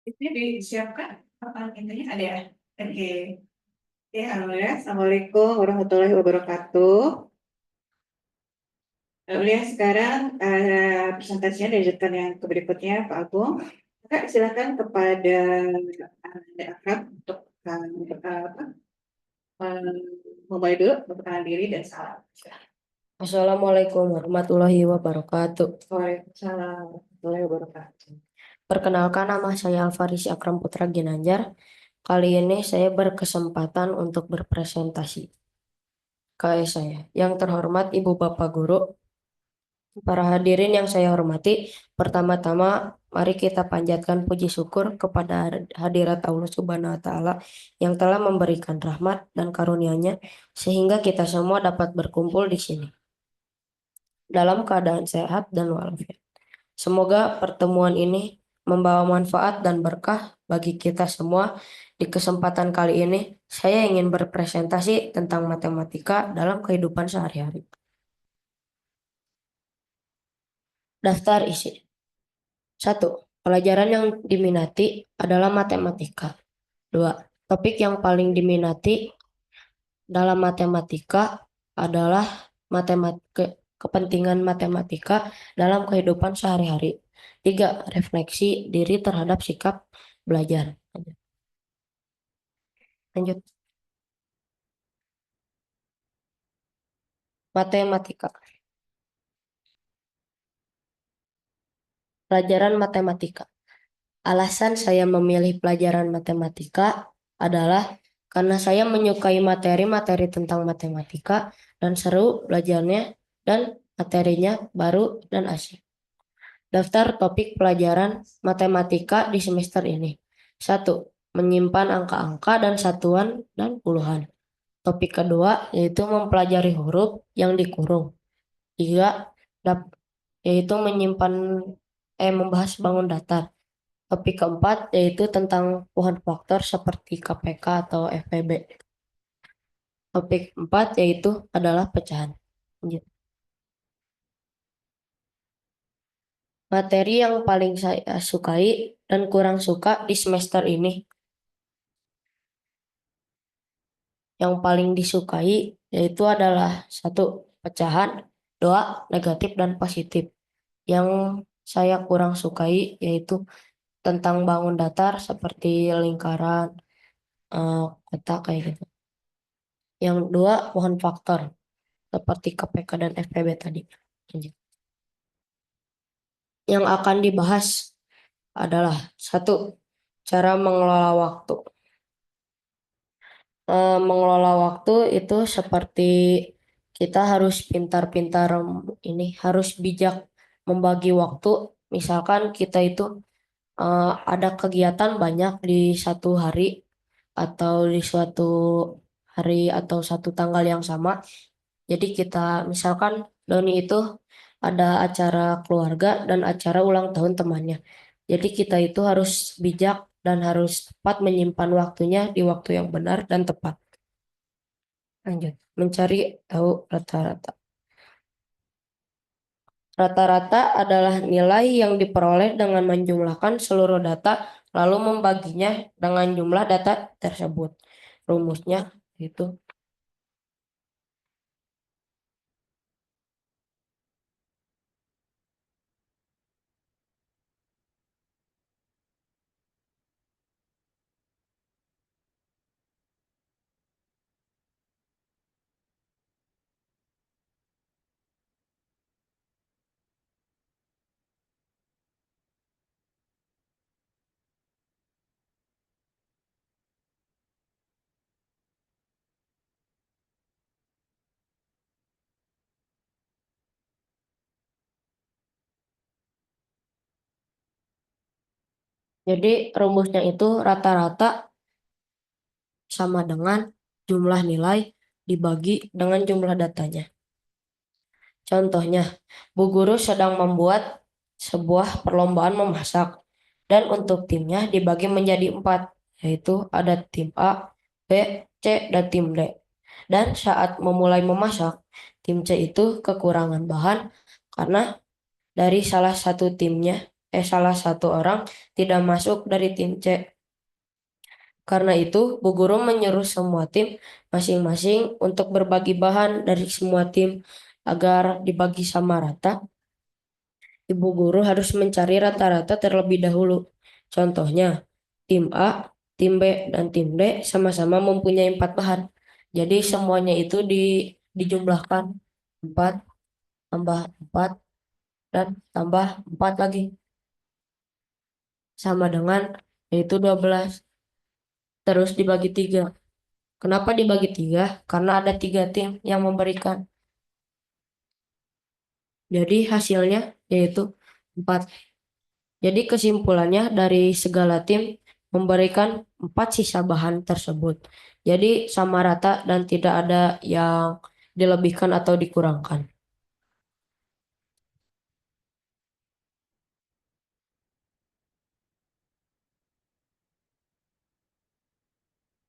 Itu disiapkan apa intinya ada ya? Oke. Oke, halo ya. Assalamualaikum warahmatullahi wabarakatuh. Lalu ya sekarang presentasinya dilanjutkan yang ke berikutnya Pak Agung. Kak, silakan kepada Anda Akram untuk memulai dulu memperkenalkan diri dan salam. Silakan. Assalamualaikum warahmatullahi wabarakatuh. Waalaikumsalam warahmatullahi wabarakatuh. Perkenalkan, nama saya Alfaris Akram Putra Ginanjar. Kali ini saya berkesempatan untuk berpresentasi ke saya. Yang terhormat Ibu Bapak Guru, para hadirin yang saya hormati, pertama-tama mari kita panjatkan puji syukur kepada hadirat Allah Subhanahu wa Ta'ala yang telah memberikan rahmat dan karunia-Nya sehingga kita semua dapat berkumpul di sini dalam keadaan sehat dan walafiat. Semoga pertemuan ini membawa manfaat dan berkah bagi kita semua. Di kesempatan kali ini, saya ingin berpresentasi tentang matematika dalam kehidupan sehari-hari. Daftar isi. 1. Pelajaran yang diminati adalah matematika. 2. Topik yang paling diminati dalam matematika adalah kepentingan matematika dalam kehidupan sehari-hari. 3. Refleksi diri terhadap sikap belajar. Lanjut. Matematika. Pelajaran matematika. Alasan saya memilih pelajaran matematika adalah karena saya menyukai materi-materi tentang matematika dan seru belajarnya dan materinya baru dan asik. Daftar topik pelajaran matematika di semester ini. 1. Menyimpan angka-angka dan satuan dan puluhan. Topik kedua yaitu mempelajari huruf yang dikurung. 3. Yaitu membahas bangun datar. Topik keempat yaitu tentang puluhan faktor seperti KPK atau FPB. Topik 4 yaitu adalah pecahan. Lanjut. Materi yang paling saya sukai dan kurang suka di semester ini. Yang paling disukai yaitu adalah 1. Pecahan, 2. Negatif dan positif. Yang saya kurang sukai yaitu tentang bangun datar seperti lingkaran, kotak kayak gitu. Yang 2. Pohon faktor seperti KPK dan FPB tadi. Yang akan dibahas adalah 1. Cara mengelola waktu. Mengelola waktu itu seperti kita harus pintar-pintar, harus bijak membagi waktu. Misalkan kita itu ada kegiatan banyak di satu hari atau di suatu hari atau satu tanggal yang sama. Jadi kita misalkan Doni itu ada acara keluarga dan acara ulang tahun temannya. Jadi kita itu harus bijak dan harus tepat menyimpan waktunya di waktu yang benar dan tepat. Lanjut, mencari tahu rata-rata. Rata-rata adalah nilai yang diperoleh dengan menjumlahkan seluruh data lalu membaginya dengan jumlah data tersebut. Rumusnya itu. Jadi rumusnya itu rata-rata sama dengan jumlah nilai dibagi dengan jumlah datanya. Contohnya, Bu Guru sedang membuat sebuah perlombaan memasak dan untuk timnya dibagi menjadi 4, yaitu ada tim A, B, C, dan tim D. Dan saat memulai memasak, tim C itu kekurangan bahan karena dari salah satu timnya salah satu orang tidak masuk dari tim C. Karena itu, Bu Guru menyuruh semua tim masing-masing untuk berbagi bahan dari semua tim agar dibagi sama rata. Ibu guru harus mencari rata-rata terlebih dahulu. Contohnya, tim A, tim B, dan tim D sama-sama mempunyai 4 bahan. Jadi semuanya itu dijumlahkan 4 tambah 4 dan tambah 4 lagi. Sama dengan yaitu 12. Terus dibagi 3. Kenapa dibagi 3? Karena ada 3 tim yang memberikan. Jadi hasilnya yaitu 4. Jadi kesimpulannya dari segala tim memberikan 4 sisa bahan tersebut. Jadi sama rata dan tidak ada yang dilebihkan atau dikurangkan.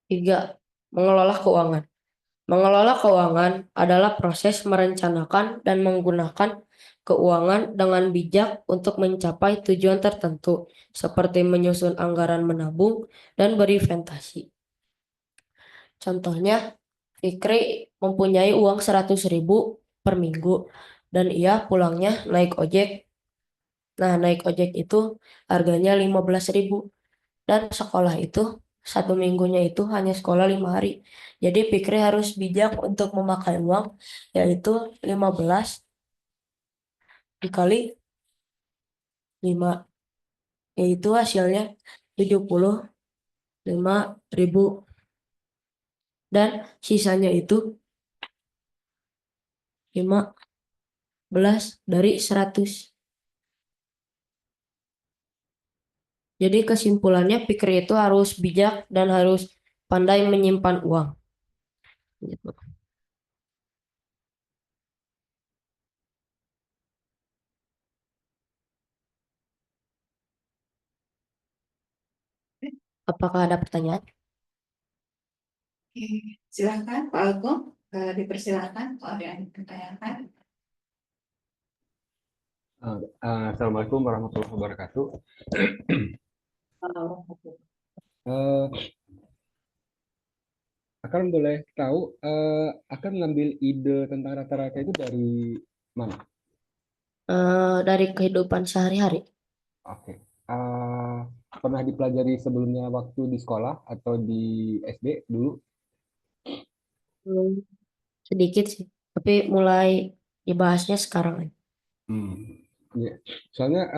3. Mengelola keuangan. Mengelola keuangan adalah proses merencanakan dan menggunakan keuangan dengan bijak untuk mencapai tujuan tertentu, seperti menyusun anggaran menabung dan berinvestasi. Contohnya, Fikri mempunyai uang 100.000 per minggu dan ia pulangnya naik ojek. Nah, naik ojek itu harganya 15.000 dan sekolah itu satu minggunya itu hanya sekolah 5 hari. Jadi Fikri harus bijak untuk memakai uang yaitu 15 dikali 5 yaitu hasilnya 75.000 dan sisanya itu 15 dari 100. Jadi kesimpulannya Fikri itu harus bijak dan harus pandai menyimpan uang. Gitu. Apakah ada pertanyaan? Oke, silakan Pak Agung, dipersilakan kalau ada yang ditanyakan. Assalamualaikum warahmatullahi wabarakatuh. Eh, akan boleh tahu akan ngambil ide tentang rata-rata itu dari mana? Dari kehidupan sehari-hari. Oke. Eh, Pernah dipelajari sebelumnya waktu di sekolah atau di SD dulu? Hmm, sedikit sih, tapi mulai dibahasnya sekarang aja. Hmm. Iya. Soalnya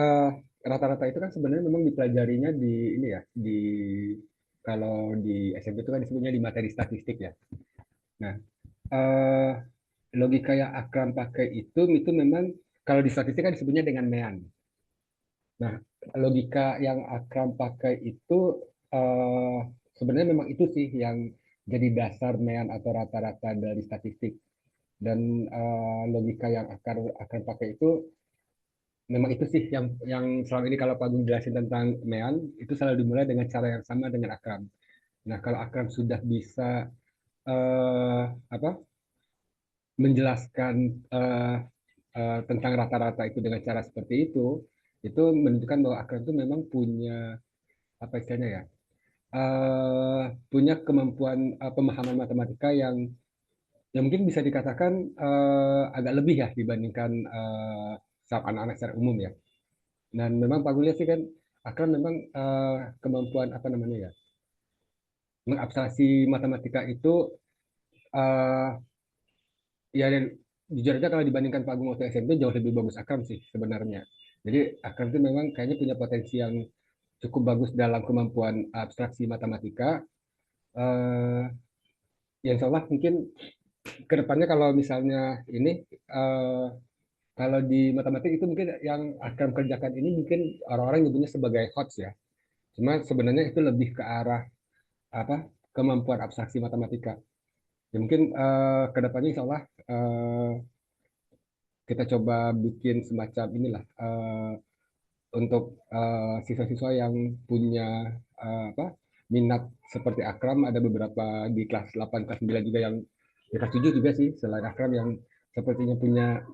rata-rata itu kan sebenarnya memang dipelajarinya di ini ya, di kalau di SMP itu kan disebutnya di materi statistik ya. Nah, eh, logika yang akan pakai itu memang kalau di statistik kan disebutnya dengan mean. Nah, logika yang akan pakai itu eh, sebenarnya memang itu sih yang jadi dasar mean atau rata-rata dari statistik. Dan logika yang akan pakai itu memang itu sih yang selama ini kalau Pak Gung jelasin tentang mean itu selalu dimulai dengan cara yang sama dengan akram. Nah, kalau akram sudah bisa eh, apa menjelaskan eh, tentang rata-rata itu dengan cara seperti itu menunjukkan bahwa akram itu memang punya apa istilahnya ya, eh, punya kemampuan pemahaman matematika yang mungkin bisa dikatakan agak lebih ya dibandingkan anak-anak secara umum ya. Dan memang Pak Guliat sih kan akram memang kemampuan apa namanya ya, mengabstraksi matematika itu eh, ya dan jujur aja kalau dibandingkan Pak Agung waktu SMP jauh lebih bagus Akram sih sebenarnya. Jadi Akram itu memang kayaknya punya potensi yang cukup bagus dalam kemampuan abstraksi matematika. Eh, yang insya Allah mungkin kedepannya kalau misalnya ini eh, kalau di matematik itu mungkin yang Akram kerjakan ini mungkin orang-orang nyebutnya sebagai HOTS ya. Cuma sebenarnya itu lebih ke arah apa kemampuan abstraksi matematika. Ya mungkin kedepannya insya Allah kita coba bikin semacam inilah untuk siswa-siswa yang punya apa minat seperti Akram ada beberapa di kelas 8 kelas 9 juga yang di kelas 7 juga sih selain Akram yang sepertinya punya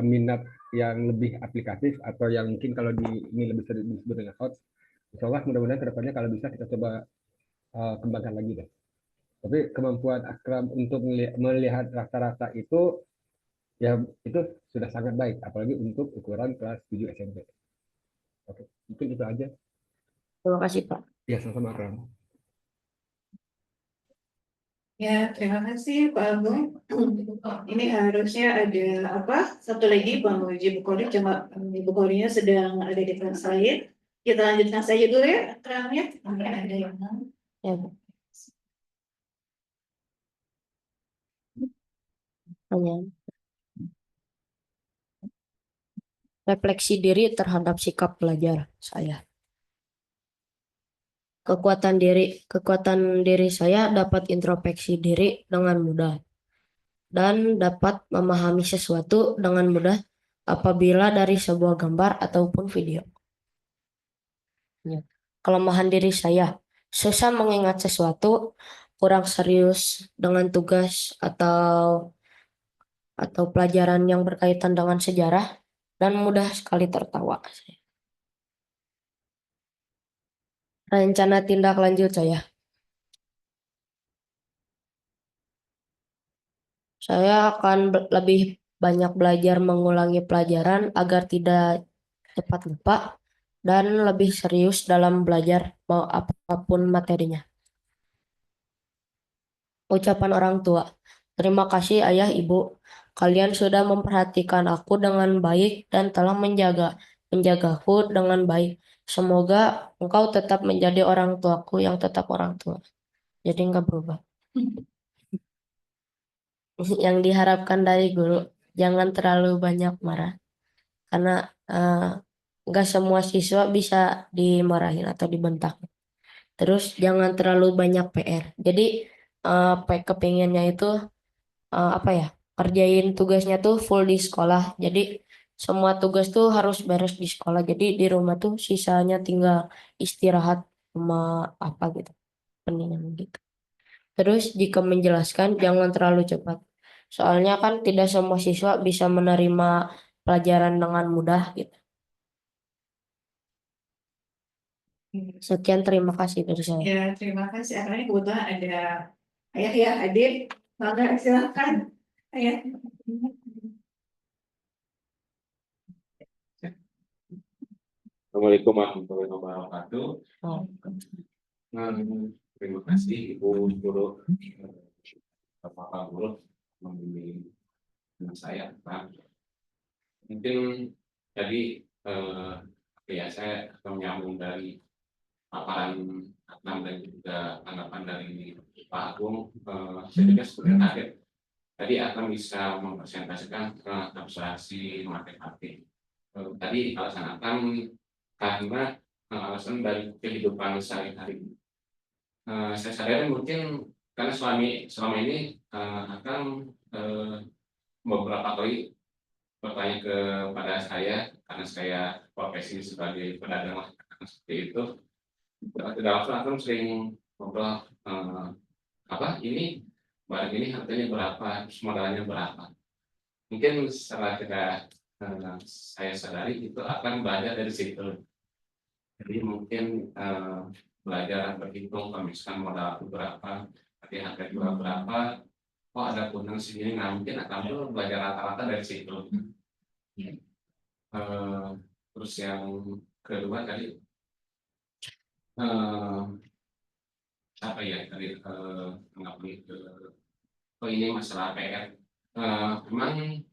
minat yang lebih aplikatif atau yang mungkin kalau ini lebih sering disebut dengan hot. Insya Allah mudah-mudahan kedepannya kalau bisa kita coba kembangkan lagi deh. Tapi kemampuan Akram untuk melihat rata-rata itu ya itu sudah sangat baik, apalagi untuk ukuran kelas 7 SMP. Oke, mungkin itu aja. Terima kasih, Pak. Ya, sama-sama Akram. Ya, terima kasih Pak Agung. Ini harusnya ada apa? Satu lagi Bang Uji Bukhari, cuma Ibu Bukharinya sedang ada di kelas lain. Kita lanjutkan saja dulu ya, terangnya. Mungkin ada yang Ya, Bu. Hanya refleksi diri terhadap sikap belajar saya. Kekuatan diri saya dapat introspeksi diri dengan mudah dan dapat memahami sesuatu dengan mudah apabila dari sebuah gambar ataupun video. Ya. Kelemahan diri saya, susah mengingat sesuatu, kurang serius dengan tugas atau pelajaran yang berkaitan dengan sejarah, dan mudah sekali tertawa. Rencana tindak lanjut saya akan lebih banyak belajar mengulangi pelajaran agar tidak cepat lupa dan lebih serius dalam belajar mau apapun materinya. Ucapan orang tua. Terima kasih ayah ibu. Kalian sudah memperhatikan aku dengan baik dan telah menjagaku dengan baik. Semoga engkau tetap menjadi orang tuaku yang tetap orang tua. Jadi enggak berubah. Yang diharapkan dari guru, jangan terlalu banyak marah. Karena enggak semua siswa bisa dimarahin atau dibentak. Terus jangan terlalu banyak PR. Jadi kepinginnya itu apa ya, kerjain tugasnya tuh full di sekolah. Jadi semua tugas tuh harus beres di sekolah. Jadi di rumah tuh sisanya tinggal istirahat sama apa gitu, pendingan gitu. Terus jika menjelaskan jangan terlalu cepat. Soalnya kan tidak semua siswa bisa menerima pelajaran dengan mudah gitu. Sekian, terima kasih dari saya. Ya, terima kasih. Akhirnya kebetulan ada ayah ya hadir. Maka silakan ayah. Assalamualaikum warahmatullahi wabarakatuh. Oh. Terima kasih Ibu Guru, Bapak Guru membimbing saya. Pak. Mungkin tadi ya saya akan menyambung dari paparan Adnan dan juga tanggapan dari Pak Agung. Saya juga sebenarnya kaget. Tadi akan bisa mempresentasikan abstraksi matematik. Tadi alasan akan karena alasan dari kehidupan sehari-hari. Saya sadari mungkin karena selama ini akan beberapa kali bertanya kepada saya karena saya profesi sebagai pedagang seperti itu. Tidak langsung akan sering ngobrol ini barang ini harganya berapa, modalnya berapa. Mungkin setelah saya sadari itu akan belajar dari situ. Jadi mungkin belajar berhitung, kalau misalkan modal aku berapa, nanti harga jual berapa, oh ada keuntungan segini, nah mungkin akan belajar rata-rata dari situ. Terus yang kedua tadi apa ya tadi ini masalah PR. Memang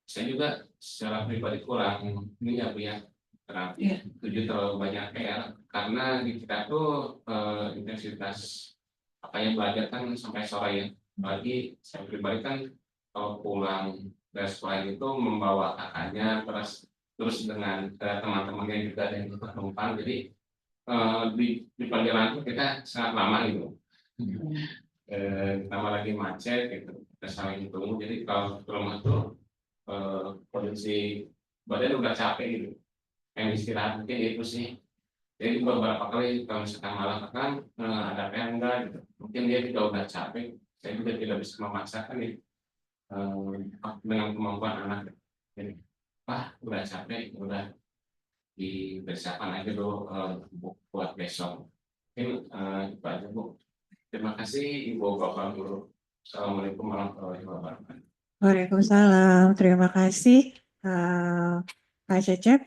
saya juga secara pribadi kurang ini ya Bu ya, tujuh terlalu banyak PR karena di kita tuh intensitas apa yang belajar kan sampai sore ya. Bagi saya pribadi kan kalau pulang dari sekolah itu membawa kakaknya terus dengan teman-temannya juga ada yang ikut numpang, jadi di perjalanan itu kita sangat lama gitu. Tambah lagi macet gitu, kita saling tunggu, jadi kalau ke rumah tuh kondisi badan udah capek gitu, yang istirahat mungkin itu sih. Jadi beberapa kali kalau misalkan malam kan ada PR enggak gitu, mungkin dia juga udah capek, saya juga tidak bisa memaksakan ya dengan kemampuan anak. Jadi, wah udah capek, udah dipersiapkan aja dulu buat besok. Mungkin itu aja Bu. Terima kasih Ibu Bapak Guru. Assalamualaikum warahmatullahi wabarakatuh. Waalaikumsalam. Terima kasih Kak Cecep.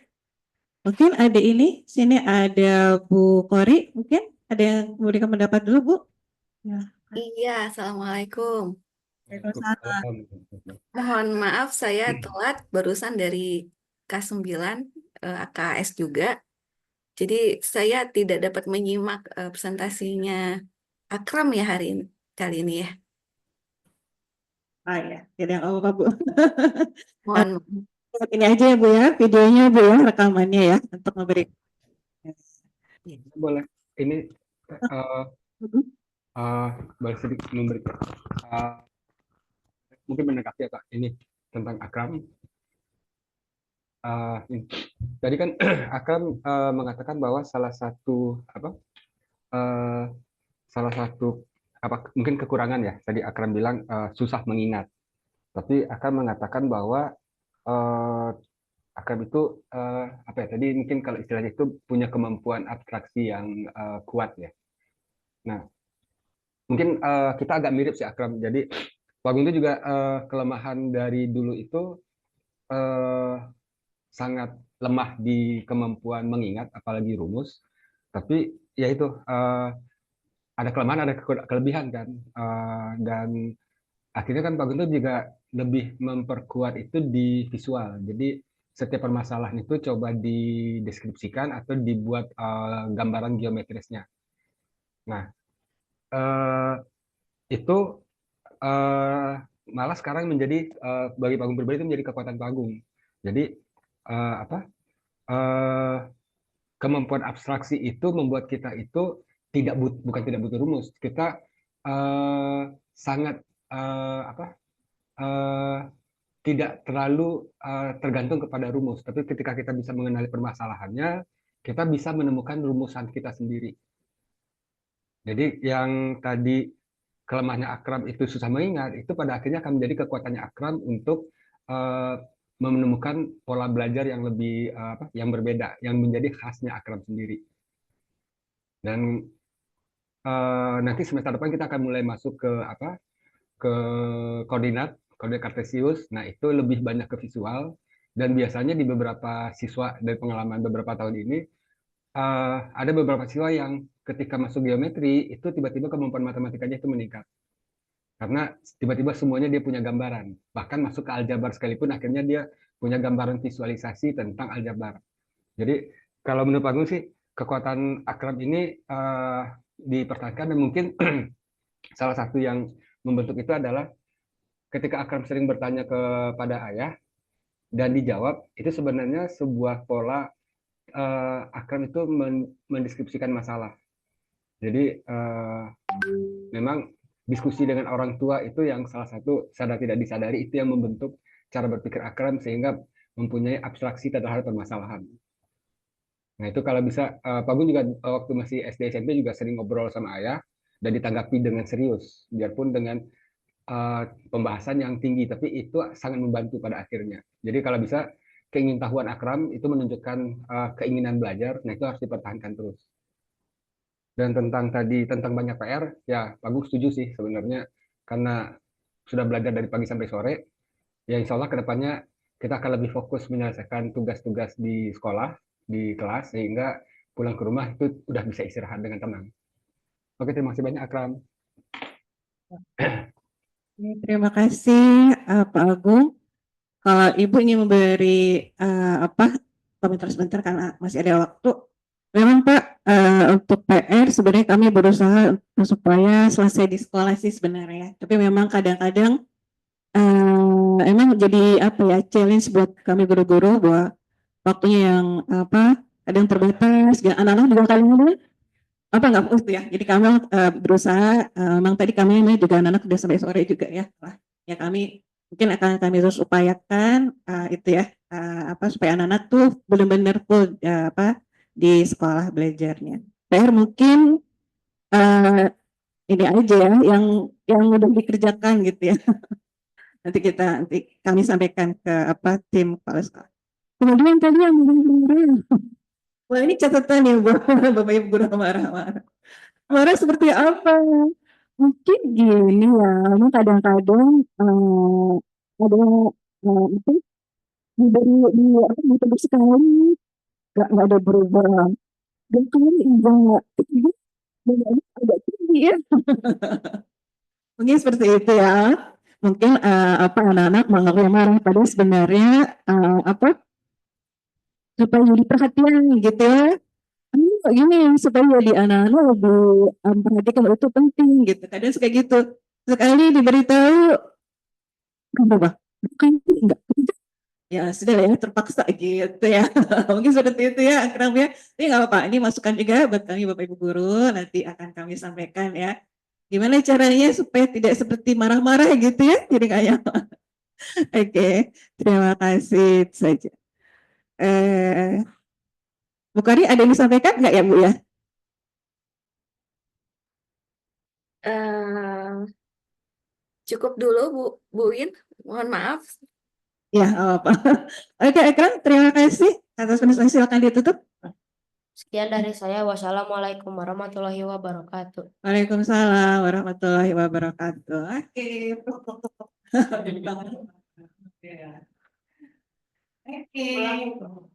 Mungkin ada ini, sini ada Bu Kori, mungkin ada yang memberikan pendapat dulu Bu. Ya. Iya, Assalamualaikum. Waalaikumsalam. Mohon maaf saya telat barusan dari K9, AKS juga. Jadi saya tidak dapat menyimak presentasinya Akram ya kali ini ya. Ah ya, tidak apa-apa Bu. Mohon Ini aja ya Bu ya, videonya Bu ya, rekamannya ya, untuk memberi. Boleh. Ini boleh sedikit memberikan mungkin menanggapi ya Kak, ini tentang Akram. Tadi kan Akram mengatakan bahwa salah satu mungkin kekurangan ya. Tadi Akram bilang susah mengingat. Tapi Akram mengatakan bahwa Akram itu tadi mungkin kalau istilahnya itu punya kemampuan abstraksi yang kuat ya. Nah, mungkin kita agak mirip sih Akram. Jadi Pak Gung itu juga kelemahan dari dulu itu sangat lemah di kemampuan mengingat, apalagi rumus. Tapi ya itu ada kelemahan, ada kelebihan kan. Dan akhirnya kan Pak Gun itu juga lebih memperkuat itu di visual. Jadi setiap permasalahan itu coba dideskripsikan atau dibuat gambaran geometrisnya. Nah, itu malah sekarang menjadi bagi Pak Gung pribadi itu menjadi kekuatan Pak Gung. Jadi kemampuan abstraksi itu membuat kita itu bukan tidak butuh rumus. Kita sangat tidak terlalu tergantung kepada rumus. Tapi ketika kita bisa mengenali permasalahannya, kita bisa menemukan rumusan kita sendiri. Jadi yang tadi kelemahannya Akram itu susah mengingat, itu pada akhirnya akan menjadi kekuatannya Akram untuk menemukan pola belajar yang lebih yang berbeda, yang menjadi khasnya Akram sendiri. Dan nanti semester depan kita akan mulai masuk ke koordinat kartesius. Nah, itu lebih banyak ke visual, dan biasanya di beberapa siswa dari pengalaman beberapa tahun ini ada beberapa siswa yang ketika masuk geometri itu tiba-tiba kemampuan matematikanya itu meningkat. Karena tiba-tiba semuanya dia punya gambaran. Bahkan masuk ke aljabar sekalipun akhirnya dia punya gambaran visualisasi tentang aljabar. Jadi kalau menurut Pak Gung sih kekuatan Akram ini dipertahankan, dan mungkin salah satu yang membentuk itu adalah ketika Akram sering bertanya kepada ayah dan dijawab, itu sebenarnya sebuah pola Akram itu mendeskripsikan masalah. Jadi memang diskusi dengan orang tua itu yang salah satu sadar tidak disadari itu yang membentuk cara berpikir Akram sehingga mempunyai abstraksi terhadap permasalahan. Nah itu kalau bisa Pak Gun juga waktu masih SD SMP juga sering ngobrol sama ayah dan ditanggapi dengan serius, biarpun dengan pembahasan yang tinggi, tapi itu sangat membantu pada akhirnya. Jadi kalau bisa keingintahuan Akram itu menunjukkan keinginan belajar, nah itu harus dipertahankan terus. Dan tentang banyak PR, ya Pak Gus setuju sih sebenarnya, karena sudah belajar dari pagi sampai sore, ya insya Allah kedepannya kita akan lebih fokus menyelesaikan tugas-tugas di sekolah, di kelas, sehingga pulang ke rumah itu udah bisa istirahat dengan tenang. Oke, terima kasih banyak Akram. Terima kasih Pak Agung. Kalau Ibu ingin memberi komentar sebentar karena masih ada waktu. Memang Pak, untuk PR sebenarnya kami berusaha supaya selesai di sekolah sih sebenarnya. Tapi memang kadang-kadang emang jadi challenge buat kami guru-guru bahwa waktunya yang kadang terbatas. Anak-anak juga kadang-kadang nggak fokus ya. Jadi kami berusaha, memang tadi kami juga anak-anak udah sampai sore juga ya. Ya kami mungkin akan kami terus upayakan itu ya supaya anak-anak tuh benar-benar full di sekolah belajarnya. PR mungkin ini aja ya yang udah dikerjakan gitu ya. nanti kami sampaikan ke tim kepala sekolah. Kemudian tadi yang marah-marah. Wah, ini catatan ya buat Bapak Ibu guru marah-marah. Marah seperti apa? Mungkin gini ya, memang kadang-kadang ada itu diberi sekali, nggak ada berubah. Dan kali enggak, itu bebannya agak tinggi ya. Mungkin seperti itu ya. Mungkin anak-anak menganggap marah, padahal sebenarnya supaya jadi perhatian gitu ya. Gini supaya di anak-anak lebih memperhatikan itu penting gitu. Kadang suka gitu. Sekali diberitahu, kamu berubah. Bukan, enggak. Ya sudah lah ya, terpaksa gitu ya. Mungkin seperti itu ya, Akram ya. Ini nggak apa-apa, ini masukan juga buat kami Bapak Ibu Guru, nanti akan kami sampaikan ya. Gimana caranya supaya tidak seperti marah-marah gitu ya, jadi kayak oke, terima kasih itu saja. Bu Kari ada yang disampaikan nggak ya Bu ya? Eh, cukup dulu Bu Win, mohon maaf. Ya, nggak apa-apa. Oke, Akram, terima kasih atas penjelasan. Silakan ditutup. Sekian dari saya. Wassalamualaikum warahmatullahi wabarakatuh. Waalaikumsalam warahmatullahi wabarakatuh. Oke. Oke.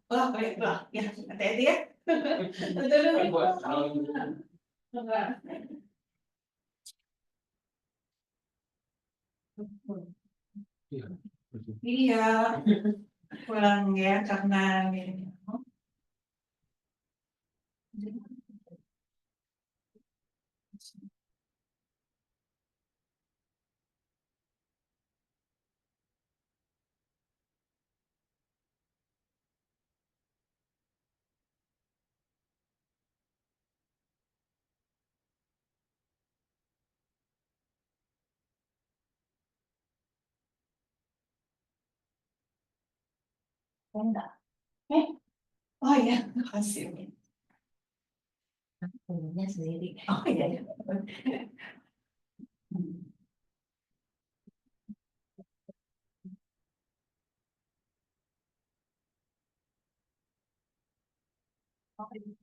Wah, baiklah. Ya, hati-hati ya. Betul dulu. Iya, pulang ya karena ini. Enggak. Oh ya, makasih. Punya sendiri. Oh iya, iya. Oke.